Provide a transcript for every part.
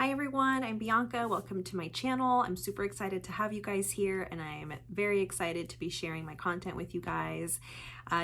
Hi everyone, I'm Bianca. Welcome to my channel. I'm super excited to have you guys here and I'm very excited to be sharing my content with you guys.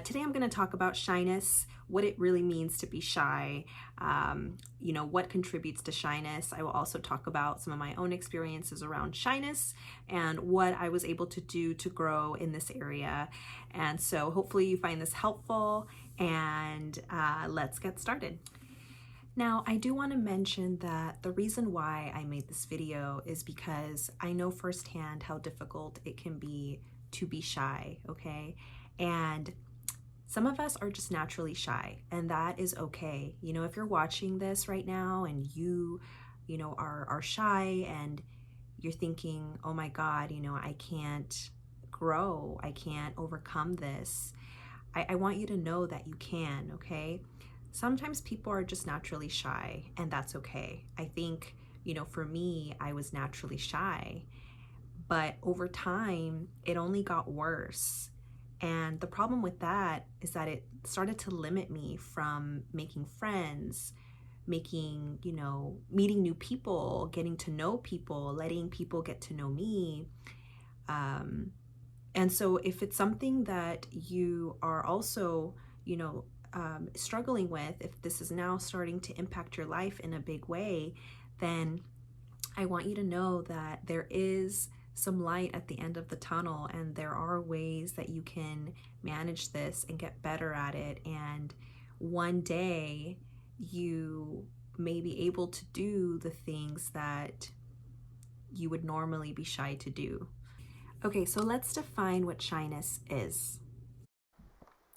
Today I'm going to talk about shyness, what it really means to be shy, what contributes to shyness. I will also talk about some of my own experiences around shyness and what I was able to do to grow in this area. And so hopefully you find this helpful and let's get started. Now, I do want to mention that the reason why I made this video is because I know firsthand how difficult it can be to be shy, okay? And some of us are just naturally shy, and that is okay. You know, if you're watching this right now and you are shy and you're thinking, oh my God, I can't grow, I can't overcome this, I want you to know that you can, okay? Sometimes people are just naturally shy, and that's okay. I think, for me, I was naturally shy, but over time, it only got worse. And the problem with that is that it started to limit me from making friends, meeting new people, getting to know people, letting people get to know me. And so if it's something that you are also, struggling with, if this is now starting to impact your life in a big way, then I want you to know that there is some light at the end of the tunnel, and there are ways that you can manage this and get better at it. And one day you may be able to do the things that you would normally be shy to do. Okay, so let's define what shyness is.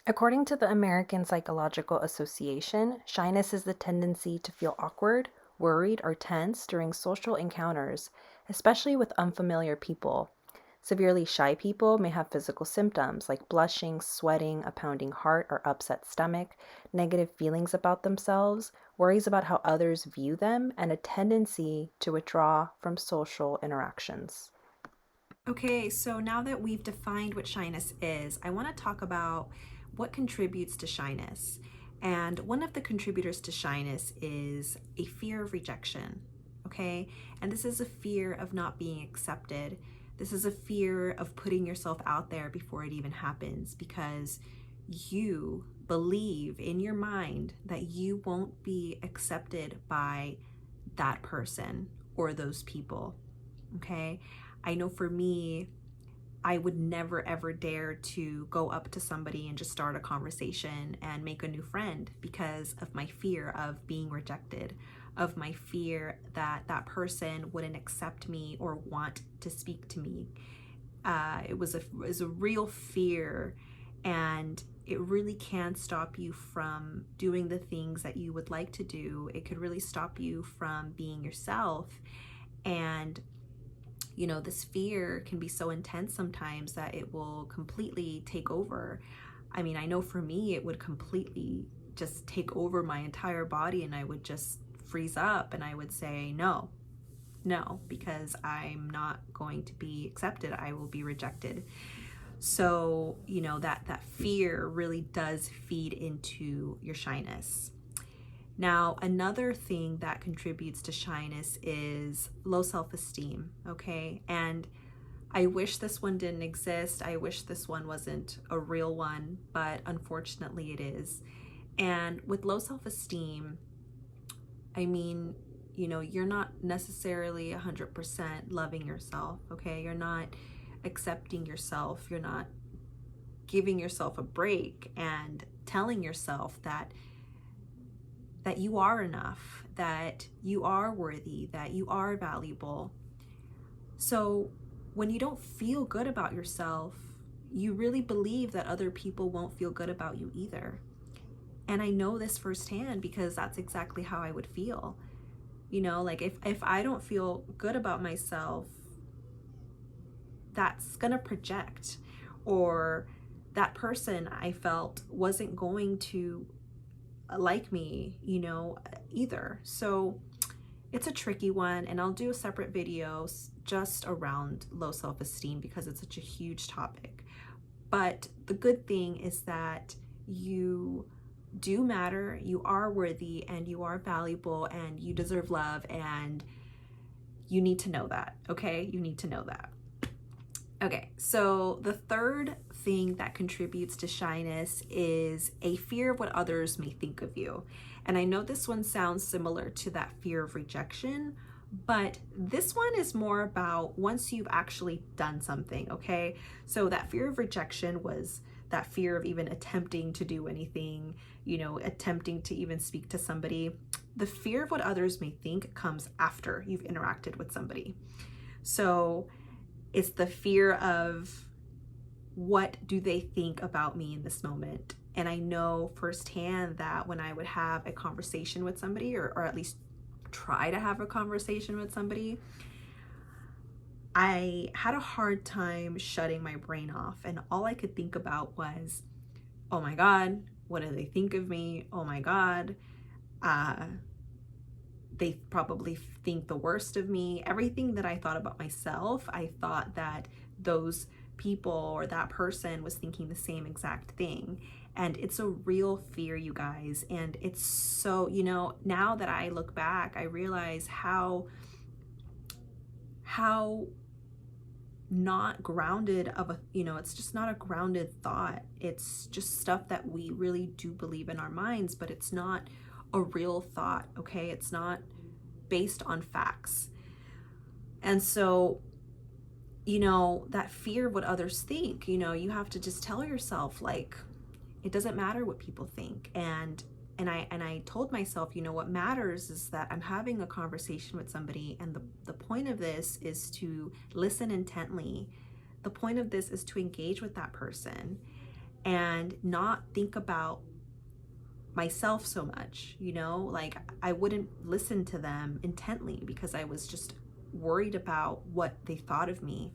According to the American Psychological Association, shyness is the tendency to feel awkward, worried, or tense during social encounters, especially with unfamiliar people. Severely shy people may have physical symptoms like blushing, sweating, a pounding heart or upset stomach, negative feelings about themselves, worries about how others view them, and a tendency to withdraw from social interactions. Okay, so now that we've defined what shyness is, I want to talk about what contributes to shyness. And one of the contributors to shyness is a fear of rejection, okay? And this is a fear of not being accepted. This is a fear of putting yourself out there before it even happens, because you believe in your mind that you won't be accepted by that person or those people, okay? I know for me, I would never ever dare to go up to somebody and just start a conversation and make a new friend because of my fear of being rejected, of my fear that that person wouldn't accept me or want to speak to me. It was a real fear, and it really can stop you from doing the things that you would like to do. It could really stop you from being yourself. And this fear can be so intense sometimes that it will completely take over. I mean, I know for me, it would completely just take over my entire body, and I would just freeze up and I would say, no, because I'm not going to be accepted. I will be rejected. So, that fear really does feed into your shyness. Now, another thing that contributes to shyness is low self-esteem, okay? And I wish this one didn't exist. I wish this one wasn't a real one, but unfortunately it is. And with low self-esteem, I mean, you're not necessarily 100% loving yourself, okay? You're not accepting yourself. You're not giving yourself a break and telling yourself that you are enough, that you are worthy, that you are valuable. So when you don't feel good about yourself, you really believe that other people won't feel good about you either. And I know this firsthand because that's exactly how I would feel. Like if I don't feel good about myself, that's gonna project, or that person I felt wasn't going to like me, either. So it's a tricky one, and I'll do a separate video just around low self-esteem because it's such a huge topic. But the good thing is that you do matter, you are worthy, and you are valuable, and you deserve love, and you need to know that, okay? You need to know that. Okay, so the third thing that contributes to shyness is a fear of what others may think of you. And I know this one sounds similar to that fear of rejection, but this one is more about once you've actually done something, okay? So that fear of rejection was that fear of even attempting to do anything, attempting to even speak to somebody. The fear of what others may think comes after you've interacted with somebody. So it's the fear of, what do they think about me in this moment? And I know firsthand that when I would have a conversation with somebody, or at least try to have a conversation with somebody, I had a hard time shutting my brain off. And all I could think about was, oh my God, what do they think of me? Oh my God, they probably think the worst of me. Everything that I thought about myself, I thought that those people or that person was thinking the same exact thing. And it's a real fear, you guys. And it's so, now that I look back, I realize how not grounded of a, it's just not a grounded thought. It's just stuff that we really do believe in our minds, but it's not a real thought, okay? It's not based on facts. And so, that fear of what others think, you have to just tell yourself, like, it doesn't matter what people think. And I told myself, what matters is that I'm having a conversation with somebody, and the point of this is to listen intently. The point of this is to engage with that person and not think about myself so much, like I wouldn't listen to them intently because I was just worried about what they thought of me.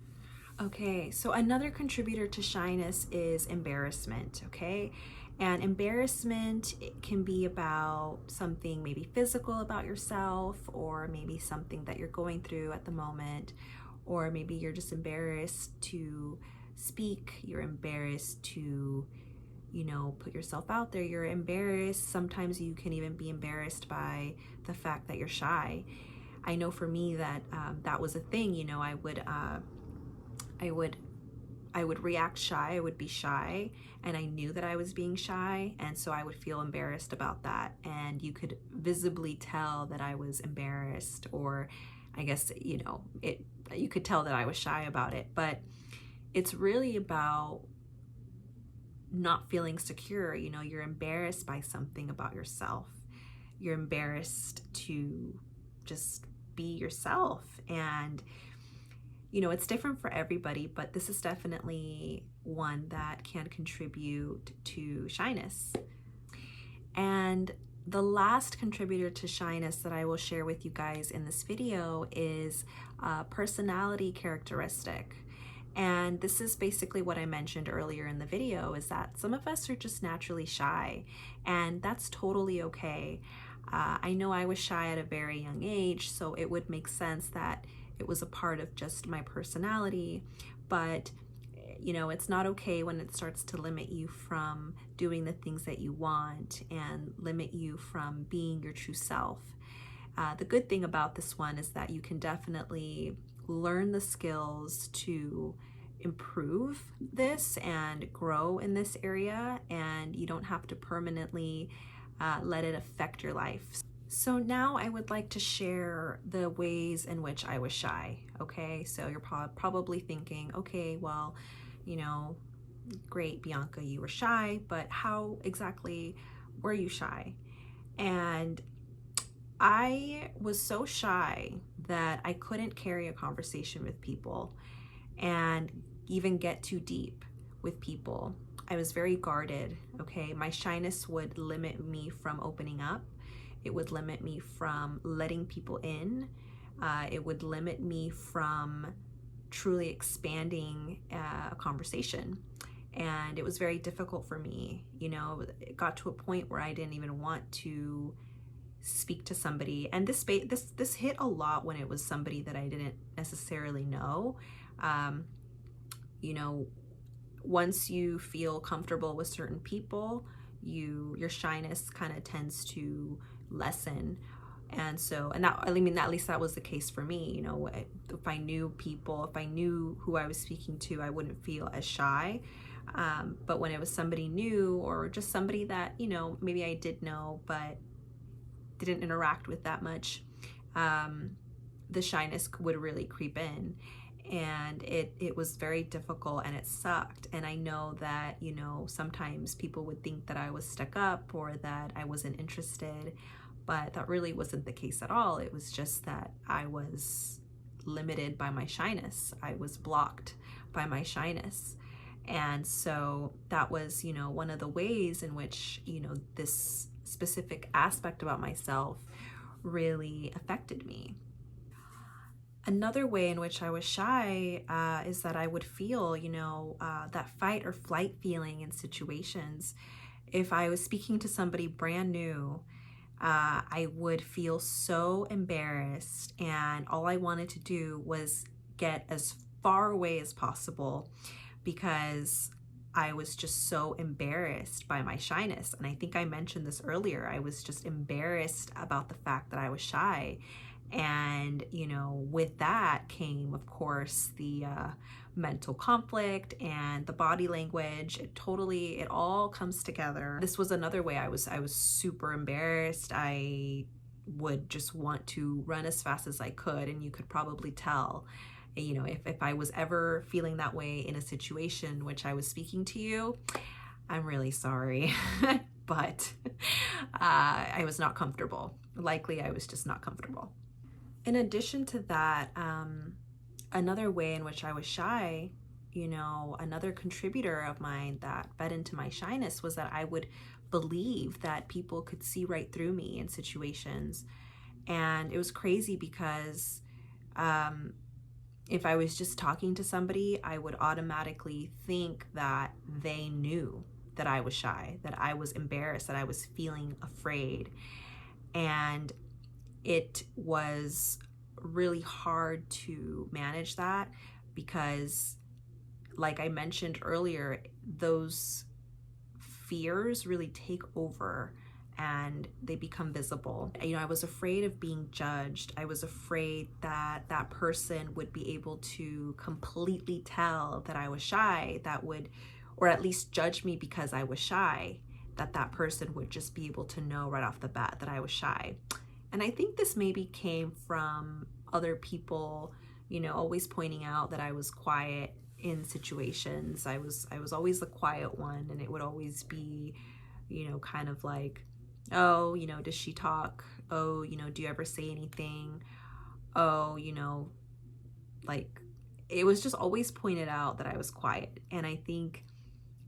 Okay, so another contributor to shyness is embarrassment, okay? And embarrassment, it can be about something maybe physical about yourself, or maybe something that you're going through at the moment, or maybe you're just embarrassed to speak, you're embarrassed to put yourself out there, you're embarrassed. Sometimes you can even be embarrassed by the fact that you're shy. I know for me that that was a thing. I would react shy. I would be shy, and I knew that I was being shy, and so I would feel embarrassed about that. And you could visibly tell that I was embarrassed, or I guess you could tell that I was shy about it. But it's really about not feeling secure. You're embarrassed by something about yourself. You're embarrassed to just be yourself. And it's different for everybody, but this is definitely one that can contribute to shyness. And the last contributor to shyness that I will share with you guys in this video is a personality characteristic. And this is basically what I mentioned earlier in the video, is that some of us are just naturally shy, and that's totally okay. I know I was shy at a very young age, so it would make sense that it was a part of just my personality, but it's not okay when it starts to limit you from doing the things that you want and limit you from being your true self. The good thing about this one is that you can definitely learn the skills to improve this and grow in this area, and you don't have to permanently let it affect your life. So now I would like to share the ways in which I was shy, okay? So you're probably thinking, okay, well, great, Bianca, you were shy, but how exactly were you shy? And I was so shy that I couldn't carry a conversation with people and even get too deep with people. I was very guarded, okay? My shyness would limit me from opening up. It would limit me from letting people in. It would limit me from truly expanding a conversation. And it was very difficult for me. It got to a point where I didn't even want to speak to somebody. And this hit a lot when it was somebody that I didn't necessarily know. Once you feel comfortable with certain people, your shyness kind of tends to lessen. And so, and that, I mean, at least that was the case for me. You know, if I knew people, if I knew who I was speaking to, I wouldn't feel as shy. But when it was somebody new, or just somebody that, you know, maybe I did know, but didn't interact with that much, the shyness would really creep in. And it was very difficult, and it sucked. And I know that, you know, sometimes people would think that I was stuck up or that I wasn't interested, but that really wasn't the case at all. It was just that I was limited by my shyness. I was blocked by my shyness. And so that was, you know, one of the ways in which, you know, this specific aspect about myself really affected me. Another way in which I was shy is that I would feel, you know, that fight or flight feeling in situations. If I was speaking to somebody brand new, I would feel so embarrassed, and all I wanted to do was get as far away as possible because I was just so embarrassed by my shyness. And I think I mentioned this earlier. I was just embarrassed about the fact that I was shy. And, you know, with that came, of course, the mental conflict and the body language. It all comes together. This was another way I was super embarrassed. I would just want to run as fast as I could, and you could probably tell, you know, if I was ever feeling that way in a situation which I was speaking to you, I'm really sorry, but I was not comfortable. Likely I was just not comfortable. In addition to that, another way in which I was shy, you know, another contributor of mine that fed into my shyness was that I would believe that people could see right through me in situations. And it was crazy because if I was just talking to somebody, I would automatically think that they knew that I was shy, that I was embarrassed, that I was feeling afraid. And it was really hard to manage that because, like I mentioned earlier, those fears really take over and they become visible. You know, I was afraid of being judged. I was afraid that that person would be able to completely tell that I was shy, that would, or at least judge me because I was shy, that person would just be able to know right off the bat that I was shy. And I think this maybe came from other people, you know, always pointing out that I was quiet in situations. I was always the quiet one, and it would always be, you know, kind of like, oh, you know, does she talk? Oh, you know, do you ever say anything? Oh, you know, like, it was just always pointed out that I was quiet. And I think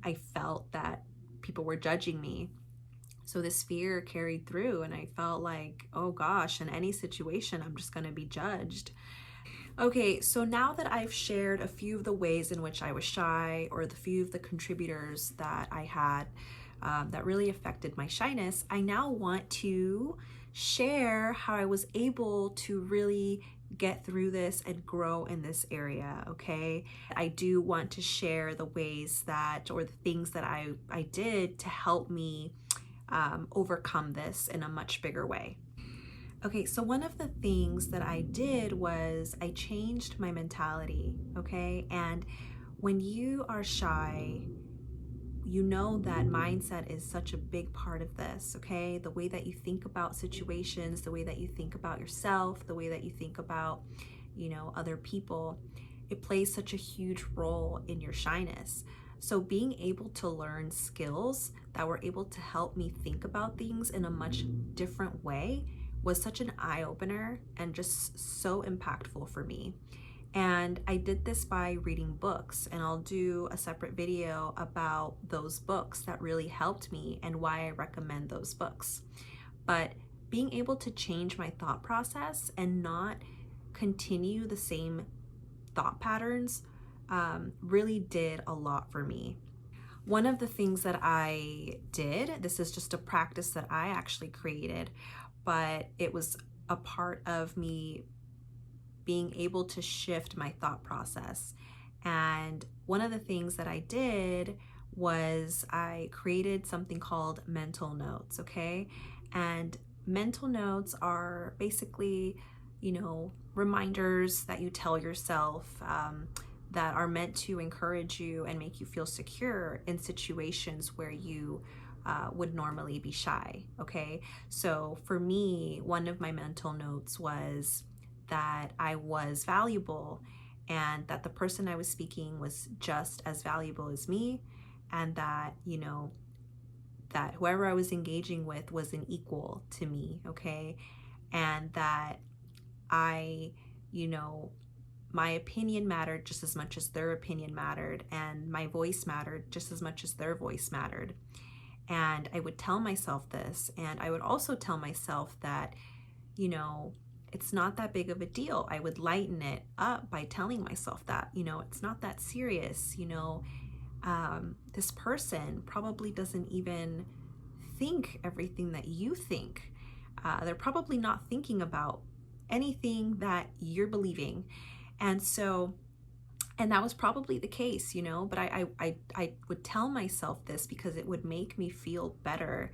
I felt that people were judging me. So this fear carried through, and I felt like, oh gosh, in any situation, I'm just going to be judged. Okay, so now that I've shared a few of the ways in which I was shy, or the few of the contributors that I had that really affected my shyness, I now want to share how I was able to really get through this and grow in this area, okay? I do want to share the ways that, or the things that I did to help me overcome this in a much bigger way. Okay, so one of the things that I did was I changed my mentality, okay? And when you are shy, you know that mindset is such a big part of this, okay? The way that you think about situations, the way that you think about yourself, the way that you think about, you know, other people, it plays such a huge role in your shyness. So being able to learn skills that were able to help me think about things in a much different way was such an eye-opener and just so impactful for me. And I did this by reading books, and I'll do a separate video about those books that really helped me and why I recommend those books. But being able to change my thought process and not continue the same thought patterns really did a lot for me. One of the things that I did, this is just a practice that I actually created, but it was a part of me being able to shift my thought process. And one of the things that I did was I created something called mental notes, okay? And mental notes are basically, reminders that you tell yourself, that are meant to encourage you and make you feel secure in situations where you would normally be shy. Okay, so for me, one of my mental notes was that I was valuable and that the person I was speaking was just as valuable as me, and that, that whoever I was engaging with was an equal to me. Okay, and that I, you know, my opinion mattered just as much as their opinion mattered, and my voice mattered just as much as their voice mattered. And I would tell myself this, and I would also tell myself that, it's not that big of a deal. I would lighten it up by telling myself that, it's not that serious. This person probably doesn't even think everything that you think. They're probably not thinking about anything that you're believing. And that was probably the case, but I would tell myself this because it would make me feel better,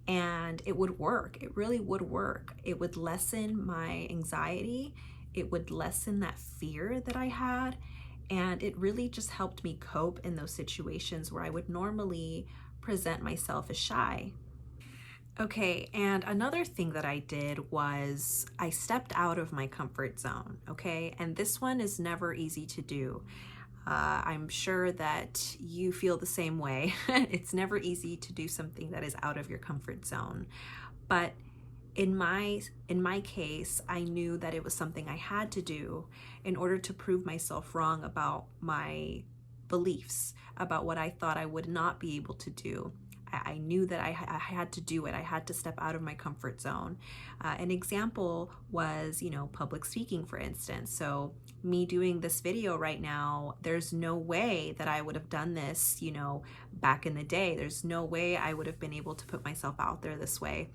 and it would work. It really would work. It would lessen my anxiety. It would lessen that fear that I had. And it really just helped me cope in those situations where I would normally present myself as shy. Okay, and another thing that I did was I stepped out of my comfort zone, okay? And this one is never easy to do. I'm sure that you feel the same way. It's never easy to do something that is out of your comfort zone. But in my case, I knew that it was something I had to do in order to prove myself wrong about my beliefs, about what I thought I would not be able to do. I knew that I had to do it. I had to step out of my comfort zone. An example was, public speaking, for instance. So me doing this video right now, there's no way that I would have done this, back in the day. There's no way I would have been able to put myself out there this way.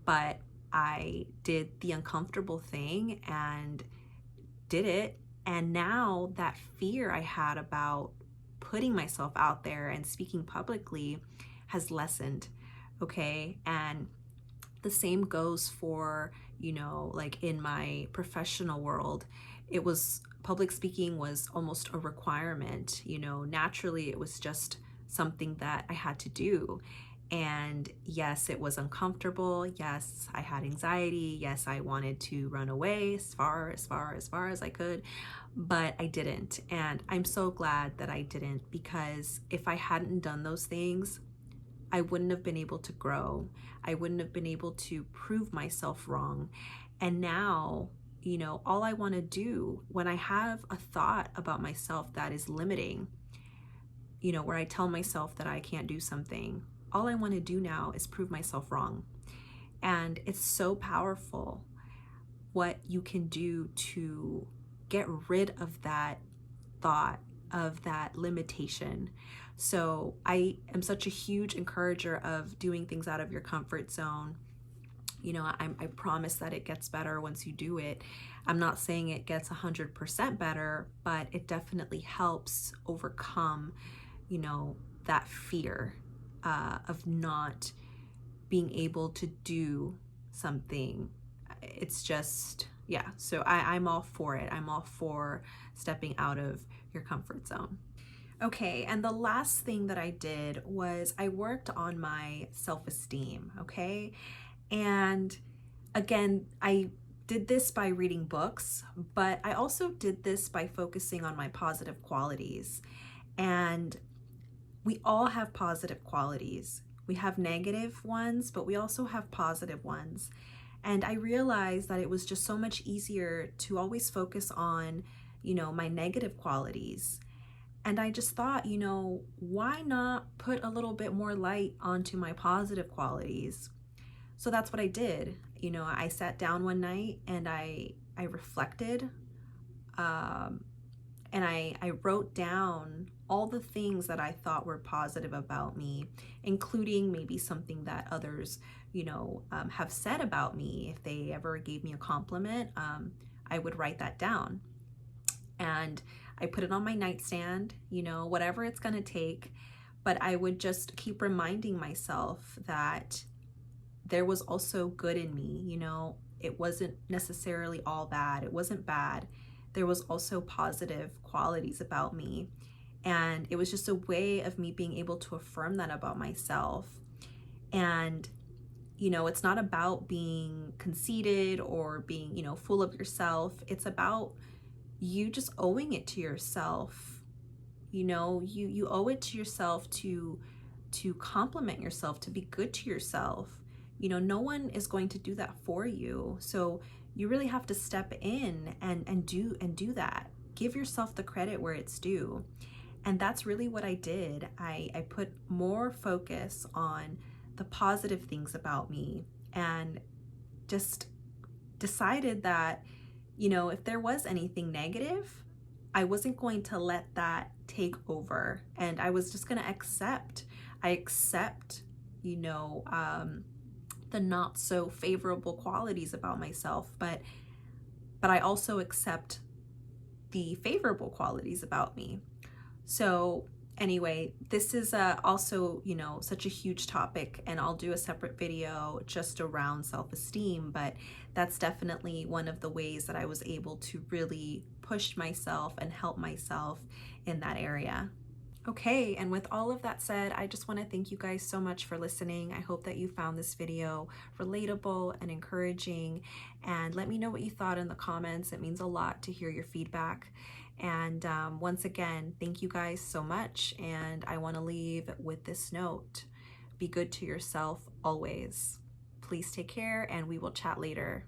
But I did the uncomfortable thing and did it. And now that fear I had about putting myself out there and speaking publicly has lessened, okay? And the same goes for, like in my professional world, public speaking was almost a requirement, naturally it was just something that I had to do. And yes, it was uncomfortable. Yes, I had anxiety. Yes, I wanted to run away as far as I could, but I didn't. And I'm so glad that I didn't, because if I hadn't done those things, I wouldn't have been able to grow. I wouldn't have been able to prove myself wrong. And now, all I want to do when I have a thought about myself that is limiting, where I tell myself that I can't do something, all I want to do now is prove myself wrong. And it's so powerful what you can do to get rid of that thought, of that limitation. So I am such a huge encourager of doing things out of your comfort zone. I promise that it gets better once you do it. I'm not saying it gets 100% better, but it definitely helps overcome, that fear of not being able to do something. It's just, yeah. So I'm all for it. I'm all for stepping out of your comfort zone. Okay, and the last thing that I did was I worked on my self-esteem, okay? And again, I did this by reading books, but I also did this by focusing on my positive qualities. And we all have positive qualities. We have negative ones, but we also have positive ones. And I realized that it was just so much easier to always focus on, my negative qualities. And I just thought, why not put a little bit more light onto my positive qualities? So that's what I did. I sat down one night and I reflected, and I wrote down all the things that I thought were positive about me, including maybe something that others, have said about me. If they ever gave me a compliment, I would write that down. And I put it on my nightstand, whatever it's going to take. But I would just keep reminding myself that there was also good in me, it wasn't necessarily all bad. It wasn't bad. There was also positive qualities about me. And it was just a way of me being able to affirm that about myself. And, it's not about being conceited or being, full of yourself. It's about you just owing it to yourself. You owe it to yourself to compliment yourself, to be good to yourself. No one is going to do that for you. So you really have to step in and do that. Give yourself the credit where it's due. And that's really what I did. I put more focus on the positive things about me and just decided that, if there was anything negative, I wasn't going to let that take over. And I was just going to accept. I accept, the not so favorable qualities about myself, but I also accept the favorable qualities about me. So anyway, this is also, such a huge topic, and I'll do a separate video just around self-esteem, but that's definitely one of the ways that I was able to really push myself and help myself in that area. Okay, and with all of that said, I just want to thank you guys so much for listening. I hope that you found this video relatable and encouraging, and let me know what you thought in the comments. It means a lot to hear your feedback. And once again, thank you guys so much, and I want to leave with this note. Be good to yourself always. Please take care, and we will chat later.